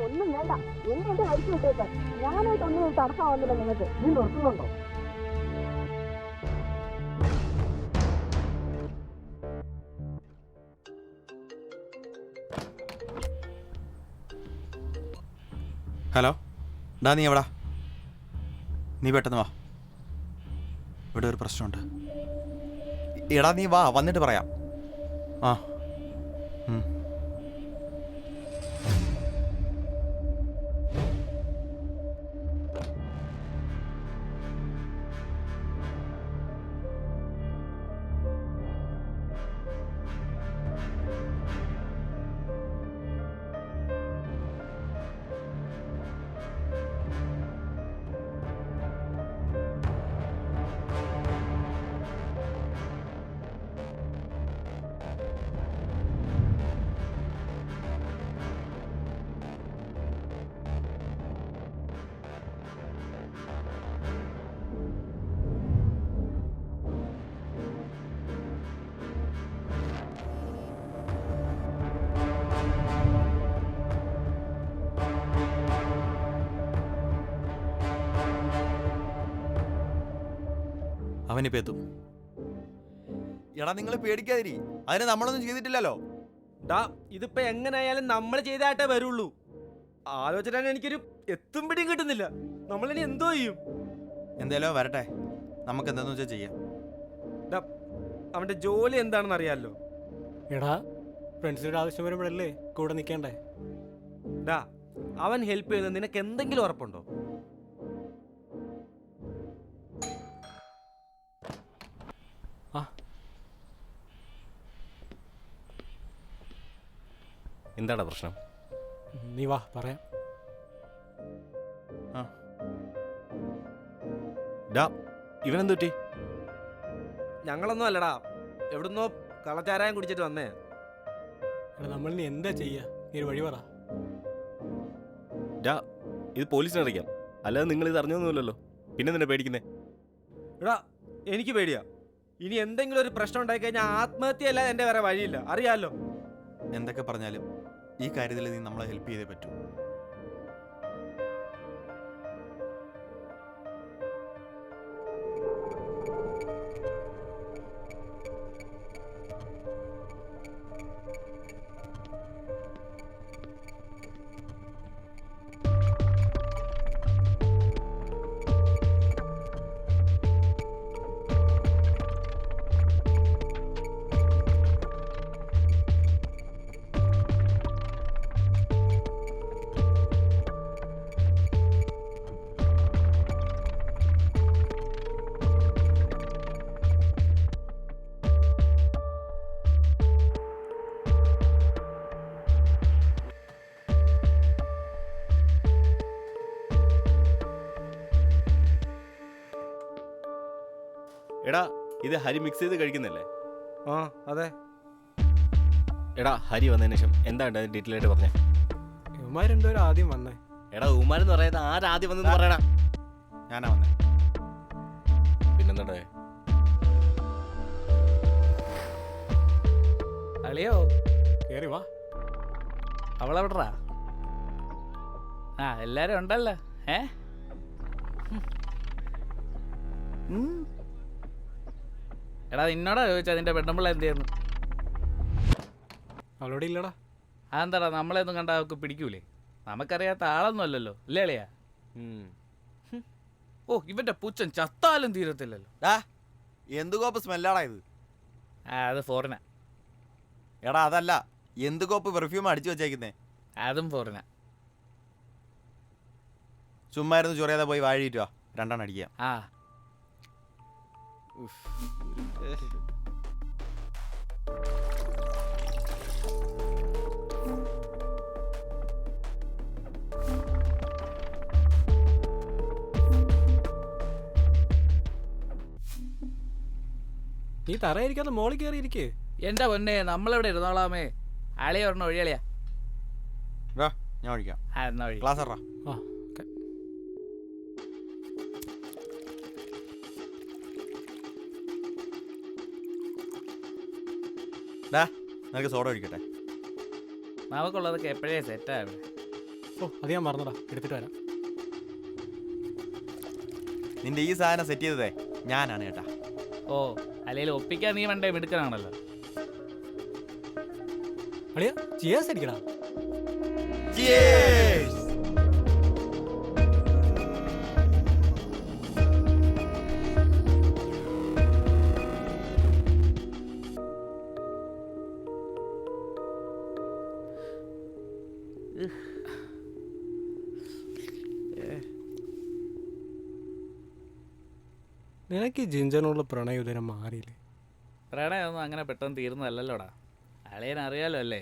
ഒന്നും വേണ്ട, എന്നെ അടിച്ചു വിട്ടേക്ക്. ഞാനായിട്ടൊന്നും തടസ്സമാവുന്നില്ല നിങ്ങൾക്ക്. നീ നിർത്തുന്നുണ്ടോ? ഹലോ, ഡാ നീ എവിടാ? നീ പെട്ടെന്ന് വാ, ഇവിടെ ഒരു പ്രശ്നമുണ്ട്. എടാ നീ വാ, വന്നിട്ട് പറയാം. ആ അവനിപ്പോ എത്തും. എടാ നിങ്ങൾ പേടിക്കാതിരി, അതിന് നമ്മളൊന്നും ചെയ്തിട്ടില്ലല്ലോ. ഡാ ഇതിപ്പോ എങ്ങനെയായാലും നമ്മൾ ചെയ്തായിട്ടേ വരുള്ളൂ. ആലോചന എനിക്കൊരു എത്തും പിടിയും കിട്ടുന്നില്ല. നമ്മളിനി എന്തോ ചെയ്യും? എന്തായാലും വരട്ടെ, നമുക്ക് എന്താന്ന് വെച്ചാൽ ചെയ്യാം. ഡാ അവന്റെ ജോലി എന്താണെന്ന് അറിയാലോ. എടാ ഫ്രണ്ട്സിനോട് ആവശ്യം വരുമ്പോഴല്ലേ കൂടെ നിൽക്കേണ്ടേ? ഡാ അവൻ ഹെൽപ്പ് ചെയ്യുന്നത് നിനക്ക് എന്തെങ്കിലും ഉറപ്പുണ്ടോ? എന്താണ് പ്രശ്നം? നീ വാ പറയാം. ഇവനെന്തു പറ്റി? ഞങ്ങളൊന്നും അല്ലടാ, എവിടുന്നോ കളച്ചാരായം കുടിച്ചിട്ട് വന്നേ. എടാ നമ്മളിനി എന്താ ചെയ്യാ? നീ ഒരു വഴി പറ. ഇത് പോലീസിനെ അറിയിക്കാം, അല്ലാതെ നിങ്ങൾ ഇത് അറിഞ്ഞൊന്നുമില്ലല്ലോ. പിന്നെ നിന്നെ പേടിക്കുന്നേ? എടാ എനിക്ക് പേടിയാ. ഇനി എന്തെങ്കിലും ഒരു പ്രശ്നം ഉണ്ടായി കഴിഞ്ഞാൽ ആത്മഹത്യ അല്ലാതെ എൻ്റെ വേറെ വഴിയില്ല, അറിയാലോ. എന്തൊക്കെ പറഞ്ഞാലും ഈ കാര്യത്തിൽ നീ നമ്മളെ ഹെൽപ്പ് ചെയ്തേ പറ്റൂ. എടാ ഇത് ഹരി മിക്സ് ചെയ്ത് കഴിക്കുന്നല്ലേ? ആ അതെ. എടാ ഹരി വന്നതിന് ശേഷം എന്താണ് ഡീറ്റെയിൽ ആയിട്ട് പറഞ്ഞേ? ഇവന്മാർ രണ്ടുപേരും ആദ്യം വന്നേ. എടാ ഉമാരെന്ന് പറയുന്നത് ആരാദ്യം വന്നെന്ന് പറയടാ. ഞാനാ വന്നേ. പിന്നെന്താ? അളിയോ കേറി വാ. അവളെവിടാ? ആ എല്ലാരും ഉണ്ടല്ലോ. എടാ നിന്നോടാ ചോദിച്ചാ നിന്റെ പെണ്ണുമ്പിള്ള എന്ത് ചെയ്യുന്നു? അവളോടെ ഇല്ലടാ. അതെന്താടാ നമ്മളെയൊന്നും കണ്ടാൽ അവൾക്ക് പിടിക്കൂലേ? നമുക്കറിയാത്ത ആളൊന്നും അല്ലല്ലോ, അല്ലേ അളിയാ? ഓ ഇവന്റെ പുച്ഛൻ ചത്താലും തീരത്തില്ലല്ലോ. എന്ത് കോപ്പ് സ്മെല്ലാടാ ഇത്? അത് ഫോറിനാ. എടാ അതല്ല, എന്ത് കോപ്പ് പെർഫ്യൂം അടിച്ചു വെച്ചേക്കുന്നേ? അതും ഫോറിനാ. ചുമ്മായിരുന്നു ചൊറിയാതെ പോയി വാഴിയിട്ടുവാ, രണ്ടെണ്ണം അടിക്കാം. ആ നീ തറയിരിക്കാതെ മോളിൽ കയറിയിരിക്കേ. എന്റെ പൊന്നെ നമ്മളെവിടെ ഇരുന്നോളാമേ. അളിയ പറഞ്ഞ ഒഴിയളിയാ. ഞാൻ ഒഴിക്കാം. ആ എന്നാ ഒഴി. ക്ലാസ് എറാ. ഡാ നിനക്ക് സോഡ ഒഴിക്കട്ടെ. നമുക്കുള്ളതൊക്കെ എപ്പോഴേ സെറ്റാണ്. ഓ അത് ഞാൻ മറന്നടാ, എടുത്തിട്ട് വരാം. നിന്റെ ഈ സാധനം സെറ്റ് ചെയ്തതേ ഞാനാണ് കേട്ടാ. ഓ അല്ലെങ്കിൽ ഒപ്പിക്കാൻ നീ വേണ്ടേ മിടുക്കനാണല്ലോ. അളിയ ചിയേഴ്സ് അടിക്കടാ. Cheers! നിനക്ക് ഈ ജിഞ്ചറിനുള്ള പ്രണയം ഇതുവരെ മാറിയില്ലേ? പ്രണയമൊന്നും അങ്ങനെ പെട്ടെന്ന് തീർന്നതല്ലല്ലോടാ. അളിയൻ അറിയാലോ അല്ലേ?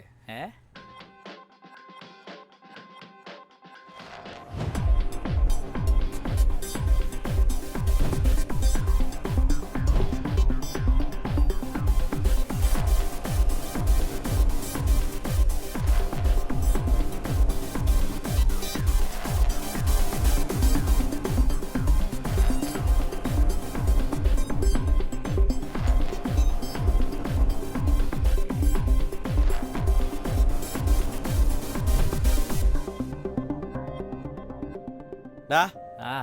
ഡാ ആ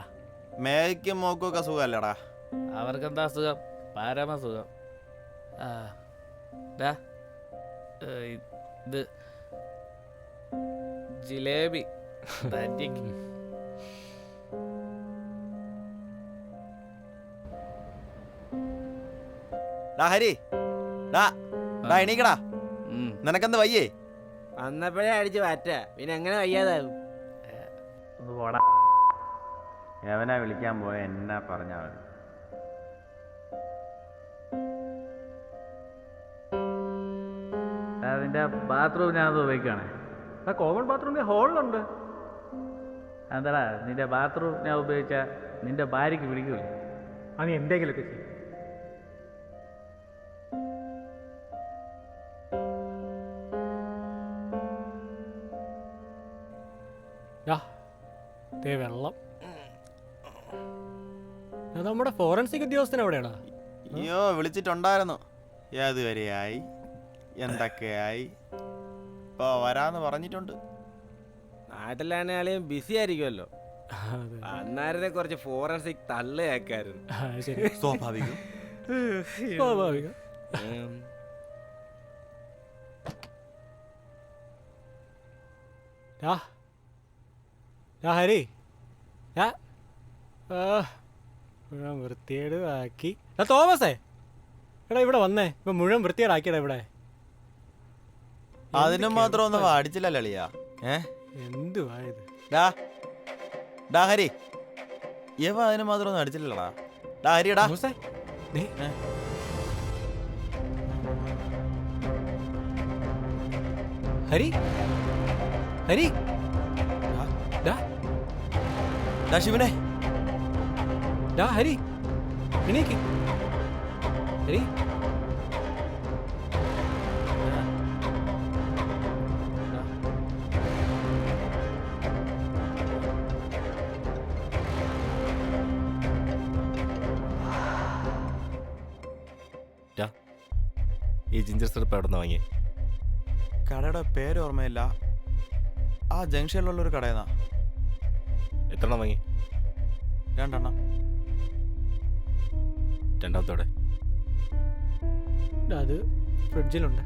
മേയ്ക്കും മോക്കും ഒക്കെ സുഖമല്ലടാ. അവർക്കെന്താ സുഖം? പരമസുഖം. ആ ഡാ ഇത് ജിലേബി തറ്റിക്ക്. ഡാ ഹരി, ഡാ ഡാ എണീക്കടാ. നിനക്കെന്ത് വയ്യേ? വന്നപ്പോഴേ അടിച്ച് മാറ്റ, പിന്നെ എങ്ങനെ വയ്യാതാകും? ഒന്ന് പോടാ. എവനാ വിളിക്കാൻ പോയ എന്നാ പറഞ്ഞാ മതി. അതിന്റെ ബാത്റൂം ഞാനത് ഉപയോഗിക്കുകയാണേ. കോമൺ ബാത്റൂമിന്റെ ഹോളിലുണ്ട്. എന്താടാ നിന്റെ ബാത്റൂം ഞാൻ ഉപയോഗിച്ച നിന്റെ ഭാര്യയ്ക്ക് പിടിക്കൂലേ? അത് നീ എന്തെങ്കിലുമൊക്കെ ചെയ്യും. വെള്ളം. അത് നമ്മുടെ ഫോറൻസിക് ഉദ്യോഗസ്ഥൻ എവിടെയാടാ? അയ്യോ വിളിച്ചിട്ടുണ്ടായിരുന്നു. ഏതുവരെയായി, എന്തൊക്കെയായി? ഇപ്പൊ വരാന്ന് പറഞ്ഞിട്ടുണ്ട്. നാട്ടിലാണെങ്കിലും ബിസി ആയിരിക്കുമല്ലോ. അന്നേരത്തെ കുറച്ച് ഫോറൻസിക് തള്ളു കേൾക്കായിരുന്നു. ശരി, സ്വാഭാവികം. സ്വാഭാവികം. ഹരി, വൃത്തിയേട് ആക്കി. തോമസേ എടാ ഇവിടെ വന്നേ, ഇപ്പൊ മുഴുവൻ വൃത്തിയേടാക്കിയടാ ഇവിടെ. അതിനും മാത്രം ഒന്നും അടിച്ചില്ലല്ലോ അളിയാ. എന്തുവായത്? ഡാ ഡാ ഹരി, യവ അതിന് മാത്രം ഒന്നും അടിച്ചില്ലടാ. ഡാ ഹരിടാ. ഹരി ഹരി ഡാ ശിവനെ, ഡാ ഹരി എണീക്ക്. ഹരി ഈ ജിഞ്ചർ സിറപ്പ് എവിടെ നിന്ന് വാങ്ങി? കടയുടെ പേര് ഓർമ്മയില്ല. ആ ജംഗ്ഷനിലുള്ളൊരു കടയെന്നാ. എത്രണ്ണം വാങ്ങി? 2 എണ്ണം. രണ്ടാമത്തോടെ അത് ഫ്രിഡ്ജിലുണ്ട്.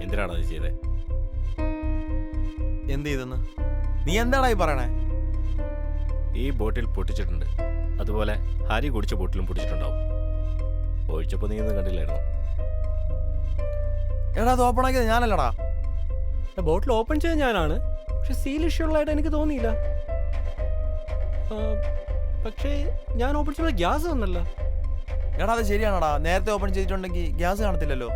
എന്തിനാണ് അത് ചെയ്തേ? എന്ത് ചെയ്തെന്ന് നീ എന്താടാ ഈ പറയണേ? ഈ ബോട്ടിൽ പൊട്ടിച്ചിട്ടുണ്ട്, അതുപോലെ ഹരി കുടിച്ച ബോട്ടിലും പൊട്ടിച്ചിട്ടുണ്ടാവും. ഒഴിച്ചപ്പോൾ നീ ഒന്നും കണ്ടില്ലായിരുന്നു. എടാ അത് ഓപ്പൺ ആക്കിയത് ഞാനല്ലടാ. ബോട്ടിൽ ഓപ്പൺ ചെയ്ത ഞാനാണ്, പക്ഷെ സീൽ ഇഷ്യൂ ഉള്ളതായിട്ട് എനിക്ക് തോന്നിയില്ല. പക്ഷേ ഞാൻ ഓപ്പൺ ചെയ്ത ഗ്യാസ് വന്നല്ല. എടാ അത് ശരിയാണടാ, നേരത്തെ ഓപ്പൺ ചെയ്തിട്ടുണ്ടെങ്കിൽ ഗ്യാസ് കാണത്തില്ലല്ലോ.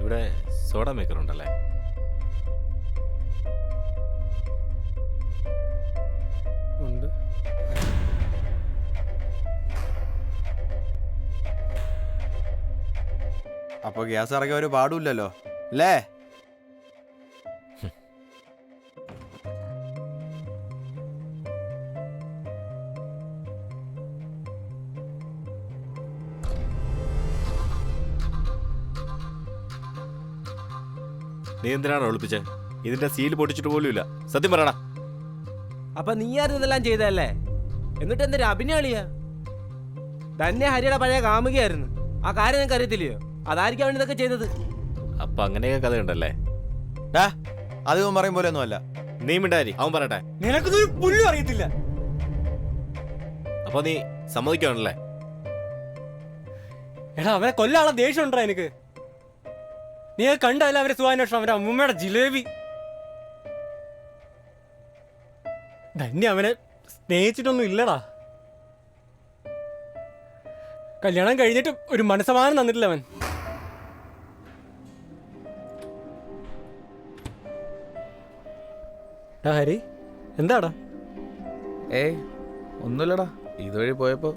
ഇവിടെ സോഡ മേക്കർ ഉണ്ടല്ലേ? ഉണ്ട്. അപ്പൊ ഗ്യാസ് ഇറങ്ങിയ ഒരു പാടുമില്ലല്ലോ അല്ലേ? നീ എന്തിനാണ് ഒളിപ്പിച്ചേ? ഇതിന്റെ സീൽ പൊട്ടിച്ചിട്ട് പോലും ഇല്ല. സത്യം പറയടാ. അപ്പൊ നീയായിരുന്നു ഇതെല്ലാം ചെയ്തല്ലേ? എന്നിട്ട് എന്തൊരു അഭിനയാളിയാ? തന്നെ ഹരിയുടെ പഴയ കാമുകയായിരുന്നു. ആ കാര്യം നിനക്ക് അറിയത്തില്ലയോ? അതായിരിക്കും അവൻ ഇതൊക്കെ ചെയ്തത്. അപ്പൊ അങ്ങനെയൊക്കെ കഥയുണ്ടല്ലേ? അത് ഇവൻ പറയും പോലെ ഒന്നും അല്ല. നീ മിണ്ടാരി, അവൻ പറയട്ടെ. നിനക്കൊന്നും പുല്ലും അറിയത്തില്ല. അപ്പൊ നീ സമ്മതിക്കാണല്ലേ? എടാ അവനെ കൊല്ലാനുള്ള ദേഷ്യം ഉണ്ടോ എനിക്ക്? നീ കണ്ടല്ല അവരെ സുഖാന്വേഷണം, അവന്റെ അമ്മൂമ്മയുടെ ജിലേബി. ധന്യ അവനെ സ്നേഹിച്ചിട്ടൊന്നും ഇല്ലടാ. കല്യാണം കഴിഞ്ഞിട്ട് ഒരു മനസ്സമാനം തന്നിട്ടില്ല അവൻ. ഹരി എന്താടാ? ഏയ് ഒന്നുമില്ലടാ, ഇതുവഴി പോയപ്പോ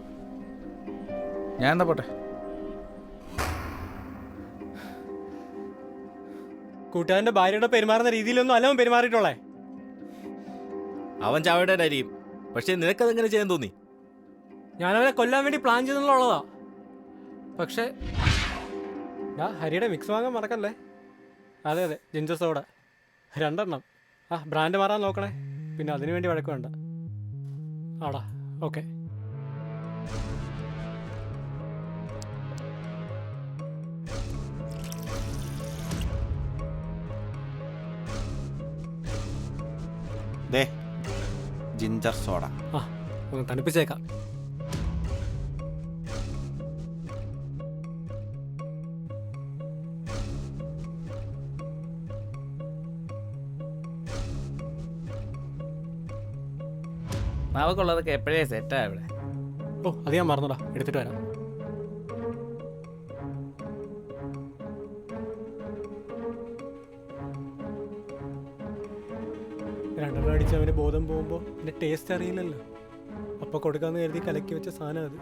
ഞാൻ എന്താ പോട്ടെ. കൂട്ടുകാരന്റെ ഭാര്യയുടെ പെരുമാറുന്ന രീതിയിലൊന്നും അല്ല അവൻ പെരുമാറിയിട്ടുള്ളേ. അവൻ ചാവേണ്ടതായിരിക്കും, പക്ഷെ നിനക്കതെങ്ങനെ ചെയ്യാൻ തോന്നി? ഞാനവനെ കൊല്ലാൻ വേണ്ടി പ്ലാൻ ചെയ്തെന്നുള്ളതാ. പക്ഷേ ഹരിയുടെ മിക്സ് വാങ്ങാൻ മറക്കല്ലേ. അതെ അതെ, ജിഞ്ചർ സോഡ 2 എണ്ണം. ബ്രാൻഡ് മാറാൻ നോക്കണേ, പിന്നെ അതിനു വേണ്ടി വഴക്ക് വേണ്ട. ആടാ ഓക്കെ. ദേ ജിഞ്ചർ സോഡ. ഒന്ന് തണുപ്പിച്ചേക്കാം. നമുക്കുള്ളതൊക്കെ എപ്പോഴേ സെറ്റാ ഇവിടെ. അത് ഞാൻ മറന്നടാ, എടുത്തിട്ട് വരാം. രണ്ടെണ്ണം അടിച്ച് അവന് ബോധം പോകുമ്പോൾ എൻ്റെ ടേസ്റ്റ് അറിയില്ലല്ലോ. അപ്പൊ കൊടുക്കാന്ന് കരുതി കലക്കി വെച്ച സാധനം അത്.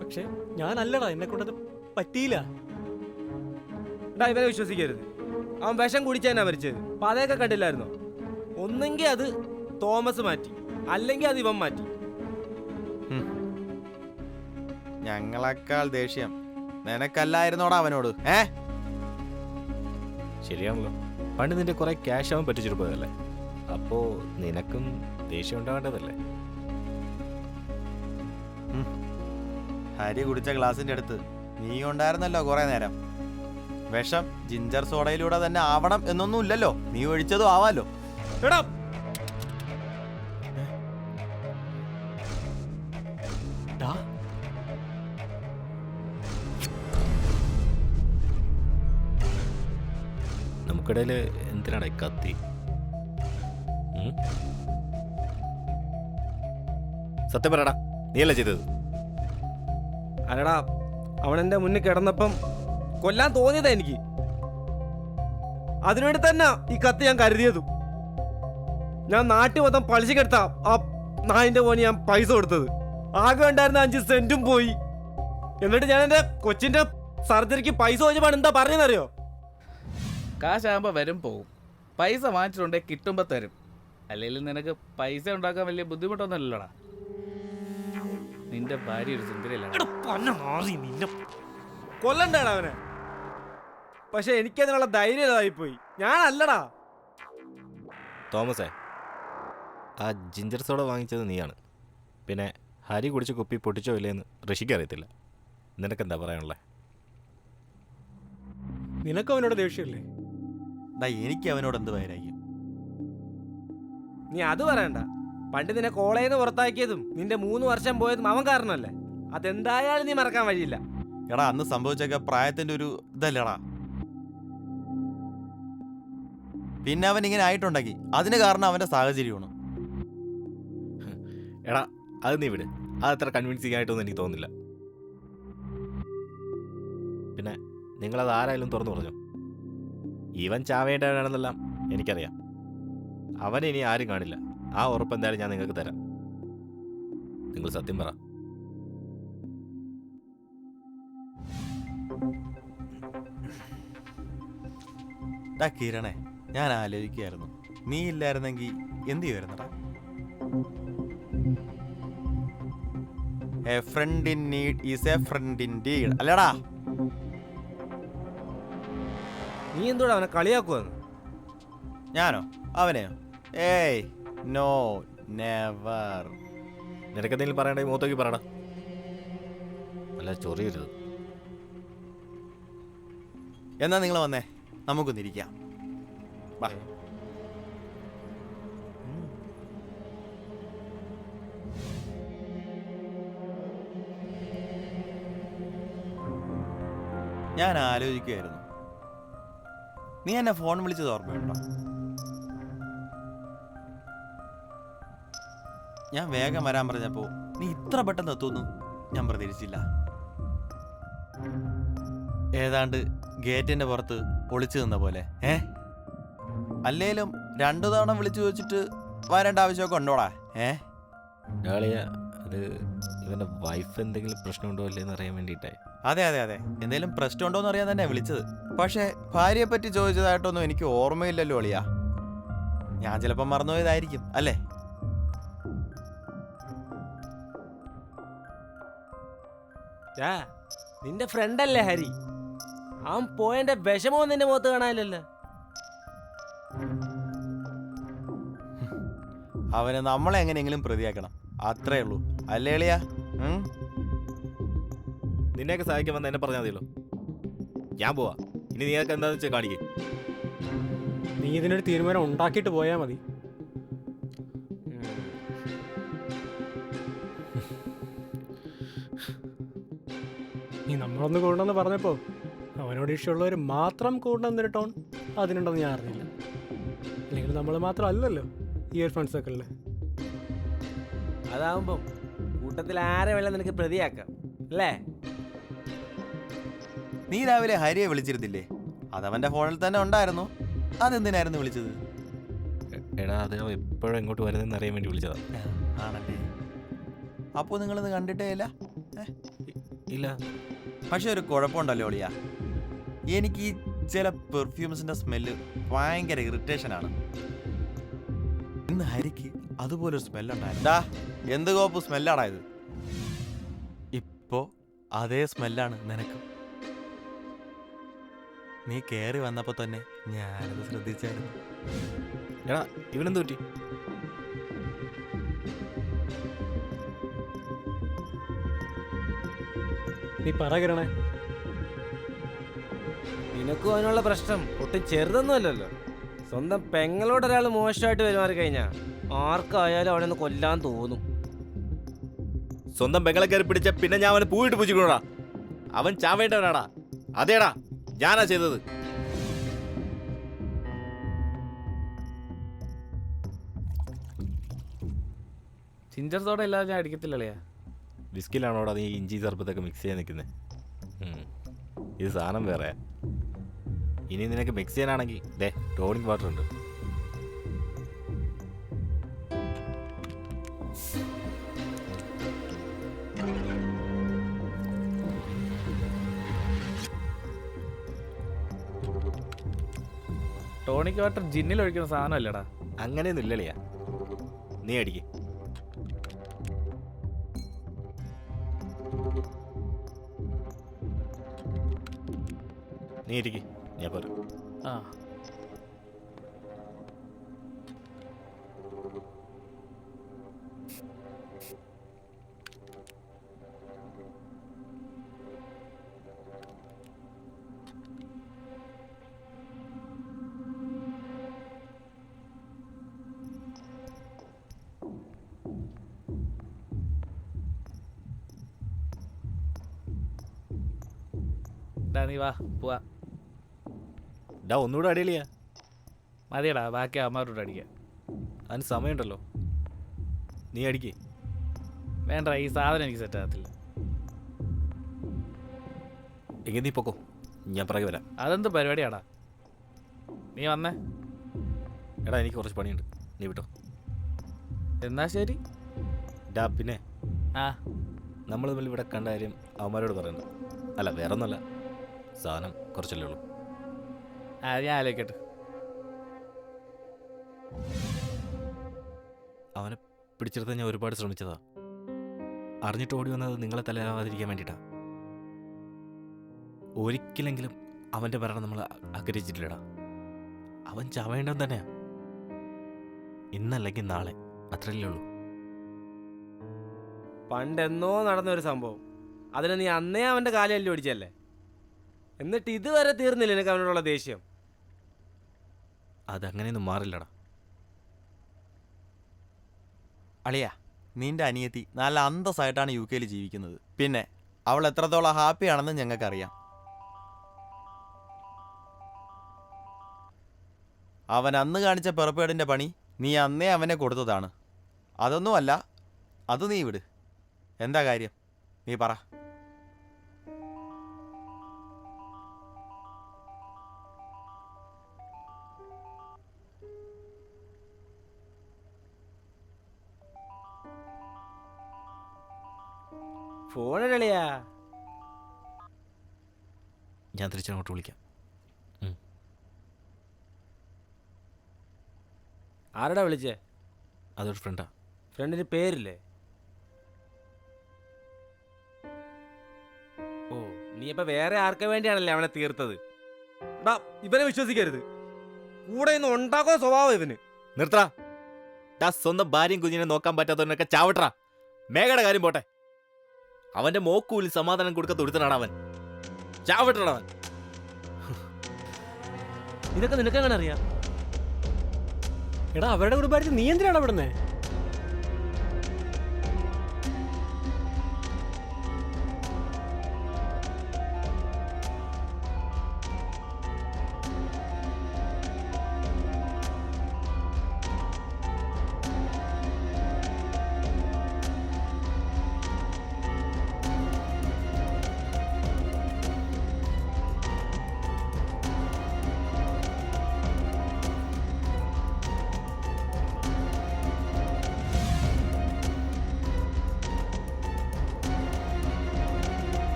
പക്ഷെ ഞാനല്ലടാ, എന്നെ കൊണ്ടത് പറ്റിയില്ല. ഇവരെ വിശ്വസിക്കരുത്. അവൻ വിഷം കുടിച്ചാ മരിച്ചത്. അപ്പൊ അതൊക്കെ കണ്ടില്ലായിരുന്നോ? ഒന്നെങ്കിൽ അത് തോമസ് മാറ്റി, അല്ലെങ്കിൽ അത് ഇവൻ മാറ്റി. ഞങ്ങളെക്കാൾ ദേഷ്യം നിനക്കല്ലായിരുന്നോടാ അവനോട്. ശരിയാണല്ലോ, പണ്ട് നിന്റെ കുറെ ക്യാഷ് അവൻ പറ്റിച്ചിട്ട് പോയതല്ലേ? അപ്പോ നിനക്കും ദേഷ്യം ഉണ്ടാവേണ്ടതല്ലേ? ഹരി കുടിച്ച ഗ്ലാസിന്റെ അടുത്ത് നീ ഉണ്ടായിരുന്നല്ലോ കുറെ നേരം. വിഷം ജിഞ്ചർ സോഡയിലൂടെ തന്നെ ആവണം എന്നൊന്നും ഇല്ലല്ലോ, നീ ഒഴിച്ചതും ആവാലോ. എടാ നമുക്കിടയിൽ എന്തിനാണ് കത്തി? സത്യം പറയടാ, നീയല്ലേ ചെയ്തത്? അല്ലടാ, അവൻ എൻ്റെ മുന്നിൽ കിടന്നപ്പം കൊല്ലാൻ തോന്നിയതാ എനിക്ക്. അതിനുവേണ്ടി തന്നെ ഈ കത്ത് ഞാൻ കരുതിയതും. ഞാൻ നാട്ടിൽ മൊത്തം പലിശക്കെടുത്താ ആ നായിന്റെ പോനി ഞാൻ പൈസ കൊടുത്തത്. ആകെ ഉണ്ടായിരുന്ന 5 സെന്റും പോയി. എന്നിട്ട് ഞാൻ എൻ്റെ കൊച്ചിന്റെ സർജറിക്ക് പൈസ ചോദിച്ചപ്പോൾ എന്താ പറഞ്ഞെന്നറിയോ? കാശാകുമ്പോൾ വരും പോവും, പൈസ വാങ്ങിച്ചിട്ടുണ്ടെങ്കിൽ കിട്ടുമ്പോൾ തരും. അല്ലെങ്കിൽ നിനക്ക് പൈസ ഉണ്ടാക്കാൻ വലിയ ബുദ്ധിമുട്ടൊന്നുമില്ലല്ലോടാ. നിന്റെ ഭാര്യ ഒരു സുന്ദരിയല്ല. കൊല്ലണ്ടാണ് അവനെ. പക്ഷെ എനിക്കതിനുള്ള ധൈര്യം ഇതായിപ്പോയി. ഞാനല്ലടാ. തോമസേ, ആ ജിഞ്ചർ സോഡ വാങ്ങിച്ചത് നീയാണ്. പിന്നെ ഹരി കുടിച്ച് കുപ്പി പൊട്ടിച്ചോ ഇല്ലേന്ന് ഋഷിക്ക് അറിയത്തില്ല. നിനക്കെന്താ പറയാനുള്ളത്? നിനക്ക് അവനോട് ദേഷ്യമില്ലേ? എനിക്ക് അവനോട് എന്ത് വൈരാഗ്യം? നീ അത് പറയണ്ട. പണ്ട് നിന്നെ കോളേജിൽ നിന്ന് പുറത്താക്കിയതും നിന്റെ 3 വർഷം പോയതും അവൻ കാരണമല്ലേ? അതെന്തായാലും നീ മറക്കാൻ വഴിയില്ല. എടാ, അന്ന് സംഭവിച്ചൊക്കെ പ്രായത്തിന്റെ ഒരു ഇതല്ലടാ. പിന്നെ അവൻ ഇങ്ങനെ ആയിട്ടുണ്ടെങ്കിൽ അതിന് കാരണം അവന്റെ സാഹചര്യമാണ്. എടാ, അത് നീ വിട്. അത് അത്ര കൺവിൻസിങ് ആയിട്ടൊന്നും എനിക്ക് തോന്നുന്നില്ല. പിന്നെ നിങ്ങളത് ആരായാലും തുറന്നു പറഞ്ഞു. ഇവൻ ചാവേണ്ടവനാണെന്നെല്ലാം എനിക്കറിയാം. അവനെ ഇനി ആരും കാണില്ല. ആ ഉറപ്പ് എന്തായാലും ഞാൻ നിങ്ങൾക്ക് തരാം. നിങ്ങൾ സത്യം പറ. കിരണേ, ഞാൻ ആലോചിക്കുകയായിരുന്നു, നീ ഇല്ലായിരുന്നെങ്കിൽ എന്ത് ചെയ്യുമായിരുന്നടാ? A friend in need is a friend in deed, അല്ലടാ? നീ എന്തുകൂടെ അവനെ കളിയാക്കുവാന്ന്? ഞാനോ അവനെയോ? ഏയ് നോ, നെവർ. നിനക്കെന്തെങ്കിലും പറയണ്ടേ മൂത്തോക്കി പറയടാ, അല്ല ചൊറിയരുത്. എന്നാ നിങ്ങൾ വന്നേ, നമുക്കൊന്നിരിക്കാം. വാ. ഞാൻ ആലോചിക്കുകയായിരുന്നു, നീ എന്നെ ഫോൺ വിളിച്ചത് ഓർമ്മയുണ്ടോ? ഞാൻ വേഗം വരാൻ പറഞ്ഞപ്പോൾ നീ ഇത്ര പെട്ടെന്ന് എത്തുമെന്ന് ഞാൻ പ്രതീക്ഷിച്ചില്ല. ഏതാണ്ട് ഗേറ്റിന്റെ പുറത്ത് ഒളിച്ചു നിന്ന പോലെ. അല്ലേലും 2 തവണ വിളിച്ചു ചോദിച്ചിട്ട് വരേണ്ട ആവശ്യമൊക്കെ ഉണ്ടോടാ? ഡാളിയ, അത് ഇവന്റെ വൈഫ് എന്തെങ്കിലും പ്രശ്നമുണ്ടോ അല്ലേന്ന് അറിയാൻ വേണ്ടിയിട്ടേ. അതെ അതെ അതെ, എന്തെങ്കിലും പ്രശ്നമുണ്ടോ എന്ന് അറിയാൻ തന്നെ വിളിച്ചത്. പക്ഷേ ഭാര്യയെ പറ്റി ചോദിച്ചതായിട്ടൊന്നും എനിക്ക് ഓർമ്മയില്ലല്ലോ അളിയാ. ഞാൻ ചിലപ്പോൾ മറന്നുപോയതായിരിക്കും അല്ലേ? നിന്റെ ഫ്രണ്ടല്ലേ ഹരി? അവൻ പോയതിന്റെ വിഷമവും നിന്റെ മുഖത്ത് കാണാനില്ലല്ലോ. അവന് നമ്മളെ എങ്ങനെയെങ്കിലും പ്രതിയാക്കണം, അത്രേ ഉള്ളൂ അല്ലേ അളിയാ? നിന്നെയൊക്കെ സഹായിക്കാൻ വന്ന് എന്നെ പറഞ്ഞാൽ മതിയല്ലോ. ഞാൻ പോവാ. ഇനി നീയൊക്കെ എന്താണെന്ന് വെച്ചാൽ കാണിക്കേ. നീ ഇതിനൊരു തീരുമാനം ഉണ്ടാക്കിയിട്ട് പോയാൽ മതി. നീ നമ്മളൊന്ന് കൂടണമെന്ന് പറഞ്ഞപ്പോൾ അവനോട് ഇഷ്ടമുള്ളവർ മാത്രം കൂടണമെന്നൊരു ടോൺ അതിനുണ്ടെന്ന് ഞാൻ അറിഞ്ഞില്ല. അല്ലെങ്കിൽ നമ്മൾ മാത്രം അല്ലല്ലോ ഈ ഒരു ഫ്രണ്ട് സർക്കിളിൽ. അതാവുമ്പം കൂട്ടത്തിൽ ആരെ വേണം നിനക്ക് പ്രതിയാക്കാം അല്ലേ? നീ രാവിലെ ഹരിയെ വിളിച്ചിരുന്നില്ലേ? അതവന്റെ ഫോണിൽ തന്നെ ഉണ്ടായിരുന്നു. അതെന്തിനായിരുന്നു വിളിച്ചത്? എടാ, അത് എപ്പോഴും എങ്ങോട്ട് വരുന്നതെന്ന് അറിയാൻ വേണ്ടി വിളിച്ചതാ. ആണല്ലേ? അപ്പോൾ നിങ്ങളിത് കണ്ടിട്ടേ ഇല്ല? ഇല്ല. പക്ഷെ ഒരു കുഴപ്പമുണ്ടല്ലോ ഒളിയാ, എനിക്ക് ഈ ചില പെർഫ്യൂംസിന്റെ സ്മെല്ല് ഭയങ്കര ഇറിറ്റേഷനാണ്. ഇന്ന് ഹരിക്ക് അതുപോലൊരു സ്മെല്ലുണ്ടായിരുന്നാ. എന്ത് കോപ്പ് സ്മെല്ലാടാ ഇത്? ഇപ്പോ അതേ സ്മെല്ലാണ് നിനക്ക്. നീ കയറി വന്നപ്പോ തന്നെ ഞാനത് ശ്രദ്ധിച്ചായിരുന്നു. എടാ, ഇവനെന്ത് പറ്റി? നീ പറയണേ. നിനക്കും അതിനുള്ള പ്രശ്നം ഒട്ടും ചെറുതൊന്നുമല്ലല്ലോ. സ്വന്തം പെങ്ങളോട് ഒരാൾ മോശമായിട്ട് പെരുമാറി കഴിഞ്ഞാൽ ആർക്കായാലും അവനെ ഒന്ന് കൊല്ലാൻ തോന്നും. സ്വന്തം പെങ്ങളെ കയറി പിടിച്ച പിന്നെ ഞാൻ അവനെ പൂവിട്ട് പൂച്ചിക്കണോടാ. അവൻ ചാവേണ്ടവനാടാ. അതേടാ, ഞാനാ ചെയ്തത്. ജിഞ്ചർ സോഡ ഇല്ലാതെ ഞാൻ അടിക്കത്തില്ലല്ലേ? വിസ്കിലാണോടാ നീ ഇഞ്ചി സർബത്തൊക്കെ മിക്സ് ചെയ്യാൻ നിൽക്കുന്നത്? ഇത് സാധനം വേറെ. ഇനി നിനക്ക് മിക്സ് ചെയ്യാനാണെങ്കിൽ ദേ ടോണിക് വാട്ടർ ഉണ്ട്. ടോണിക് വാട്ടർ ജിന്നിൽ ഒഴിക്കുന്ന സാധനം അല്ലടാ. അങ്ങനെയൊന്നും ഇല്ലളിയാ. നീ അടിക്ക്. നീ ഇരിക്ക്, ഞാൻ പോരാ. ആ നീ വാ പോവാ. ഡാ, ഒന്നുകൂടെ അടിയളിയാ. മതിയടാ, ബാക്കി അമ്മമാരോട് അടിക്കാം. അതിന് സമയമുണ്ടല്ലോ. നീ അടിക്ക്. വേണ്ട, ഈ സാധനം എനിക്ക് സെറ്റ് ആകത്തില്ല. എങ്കിൽ നീ പൊക്കോ, ഞാൻ പിറകെ വരാം. അതെന്ത് പരിപാടിയാടാ? നീ വന്നേ. എടാ, എനിക്ക് കുറച്ച് പണിയുണ്ട്, നീ വിട്ടോ. എന്നാ ശരി. ഡാ, പിന്നെ ആ നമ്മൾ തമ്മിൽ ഇവിടെ കണ്ട കാര്യം അവന്മാരോട് പറയണ്ട. അല്ല, വേറെ ഒന്നുമല്ല, സാധനം കുറച്ചല്ലേ ഉള്ളൂ. ഞാൻ ആലോചിക്കട്ടെ. അവനെ പിടിച്ചെടുത്ത് ഞാൻ ഒരുപാട് ശ്രമിച്ചതാ. അറിഞ്ഞിട്ട് ഓടി വന്നത് നിങ്ങളെ തലയാവാതിരിക്കാൻ വേണ്ടിയിട്ടാ. ഒരിക്കലെങ്കിലും അവൻ്റെ മരണം നമ്മൾ ആഗ്രഹിച്ചിട്ടില്ലടാ. അവൻ ചാവേണ്ടവൻ തന്നെയാ. ഇന്നല്ലെങ്കിൽ നാളെ, അത്രയല്ലേ ഉള്ളൂ. പണ്ടെന്നോ നടന്നൊരു സംഭവം, അതിന് നീ അന്നേ അവൻ്റെ കാലല്ലേ ഓടിച്ചല്ലേ? എന്നിട്ട് ഇതുവരെ തീർന്നില്ല എനിക്ക് അവനോടുള്ള ദേഷ്യം. അതങ്ങനെയൊന്നും മാറില്ലടാ. അളിയ, നിന്റെ അനിയത്തി നല്ല അന്തസ്സായിട്ടാണ് UK ജീവിക്കുന്നത്. പിന്നെ അവൾ എത്രത്തോളം ഹാപ്പിയാണെന്ന് ഞങ്ങൾക്കറിയാം. അവൻ അന്ന് കാണിച്ച പെറുപ്പേടിൻ്റെ പണി നീ അന്നേ അവനെ കൊടുത്തതാണ്. അതൊന്നുമല്ല, അത് നീ വിട്. എന്താ കാര്യം നീ പറ. ഫോണിലളിയാ, ഞാൻ തിരിച്ചങ്ങോട്ട് വിളിക്കാം. ആരടാ വിളിച്ചേ? അതൊരു ഫ്രണ്ടാ. ഫ്രണ്ടിന് പേരില്ലേ? ഓ, നീ ഇപ്പൊ വേറെ ആർക്ക് വേണ്ടിയാണല്ലേ അവനെ തീർത്തത്? എടാ, ഇവനെ വിശ്വസിക്കരുത്. കൂടെ ഇന്ന് ഉണ്ടാക്കുന്ന സ്വഭാവം ഇവന്. നിർത്തടാ. സ്വന്തം ഭാര്യയും കുഞ്ഞിനെ നോക്കാൻ പറ്റാത്തവനൊക്കെ ചാവട്ടറാ. മേഘയുടെ കാര്യം പോട്ടെ, അവന്റെ മോക്കൂലിൽ സമാധാനം കൊടുക്കാത്ത ഒരുത്തനാണ് അവൻ. ചാവട്ടടാ അവൻ. ഇതൊക്കെ നിനക്കെങ്ങനെ അറിയാം? എടാ, അവരുടെ കുടുംബത്തിൽ നീ എന്തിനാണ് അവിടുന്ന്?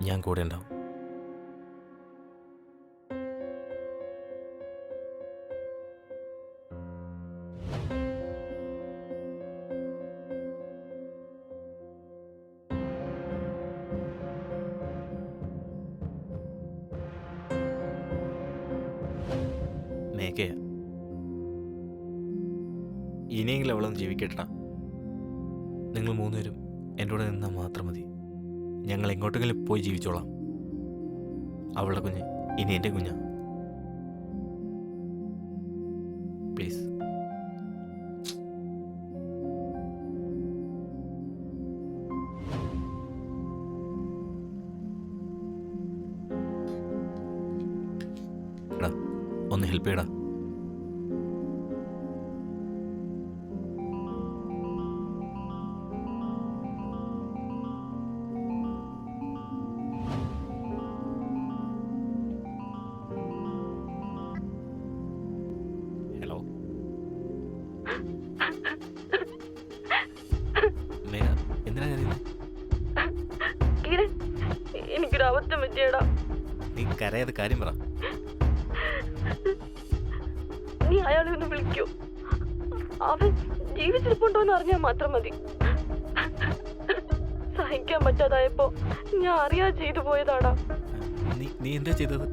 ഞാൻ കൂടെ ഉണ്ടാവും. മേഘയ, ഇനിയെങ്കിലും അവളൊന്ന് ജീവിക്കട്ടാ. നിങ്ങൾ മൂന്നുപേരും എൻ്റെ കൂടെ നിന്നാൽ മാത്രം മതി. ഞങ്ങൾ എങ്ങോട്ടെങ്കിലും പോയി ജീവിച്ചോളാം. അവളുടെ കുഞ്ഞ് ഇനി എൻ്റെ കുഞ്ഞാ. പ്ലീസ്. എടാ, ഒന്ന് ഹെൽപ്പ് ചെയ്യടാ. ഹലോ മേഘ, എന്തിനാ കരയുന്നത്? കിരൺ, എനിക്കൊരു അബദ്ധം പറ്റിയടാ. നീ കരയാതെ കാര്യം പറ. നീ അയാളെ ഒന്ന് വിളിക്കൂ. അവൻ ജീവിച്ചിരിപ്പുണ്ടോന്ന് അറിഞ്ഞാൽ മാത്രം മതി. സഹിക്കാൻ പറ്റാതായപ്പോ ഞാൻ അറിയാതെ ചെയ്തു പോയതാടാ. നീ എന്താ ചെയ്തത്?